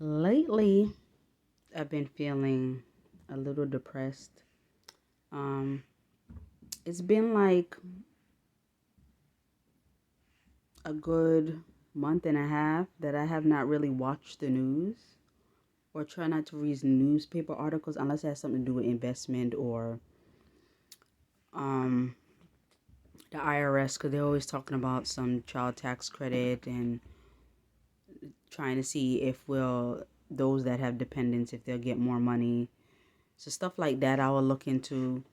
Lately, I've been feeling a little depressed. Um, it's been like a good month and a half that I have not really watched the news or try not to read newspaper articles unless it has something to do with investment or um, the IRS because they're always talking about some child tax credit and trying to see if those that have dependents if they'll get more money. So stuff like that I will look into.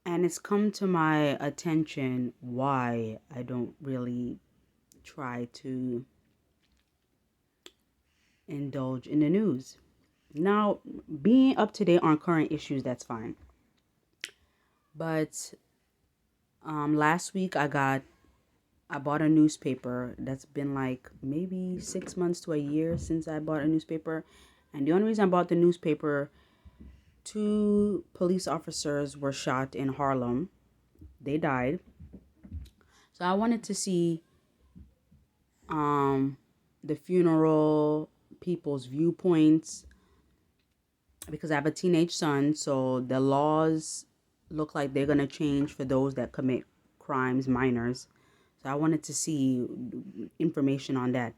And it's come to my attention why I don't really try to indulge in the news. Now, being up to date on current issues, that's fine. But last week I bought a newspaper. That's been like maybe 6 months to a year since I bought a newspaper. And the only reason I bought the newspaper, two police officers were shot in Harlem. They died. So I wanted to see the funeral, people's viewpoints, because I have a teenage son, so the laws look like they're gonna change for those that commit crimes, minors. So I wanted to see information on that.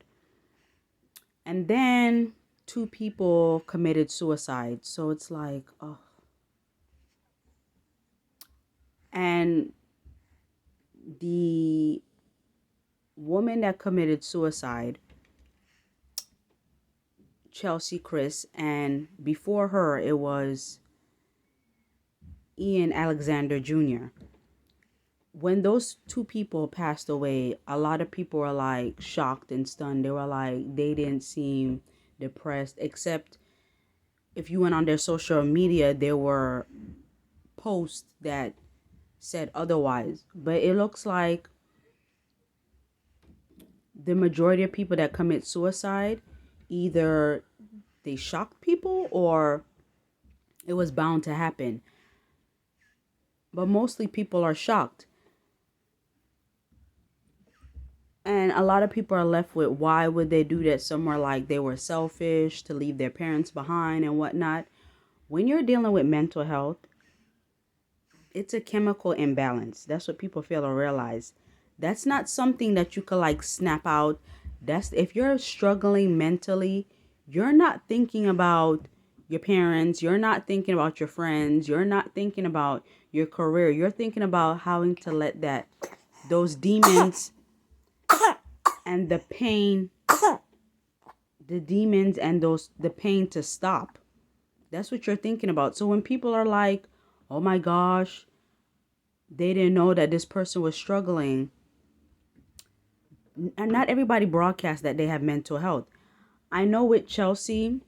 And then two people committed suicide. So it's like, oh. And the woman that committed suicide, Chelsie Kryst, and before her it was Ian Alexander Jr. When those two people passed away, a lot of people were like shocked and stunned. They were like, they didn't seem depressed, except if you went on their social media, there were posts that said otherwise. But it looks like the majority of people that commit suicide, either they shocked people or it was bound to happen. But mostly people are shocked. And a lot of people are left with, why would they do that? Some are like they were selfish to leave their parents behind and whatnot. When you're dealing with mental health, it's a chemical imbalance. That's what people fail to realize. That's not something that you could like snap out. That's if you're struggling mentally, you're not thinking about your parents, you're not thinking about your friends, you're not thinking about your career. You're thinking about having to let those demons and the pain, the demons and the pain to stop. That's what you're thinking about. So when people are like, oh my gosh, they didn't know that this person was struggling. And not everybody broadcasts that they have mental health. I know with Chelsie,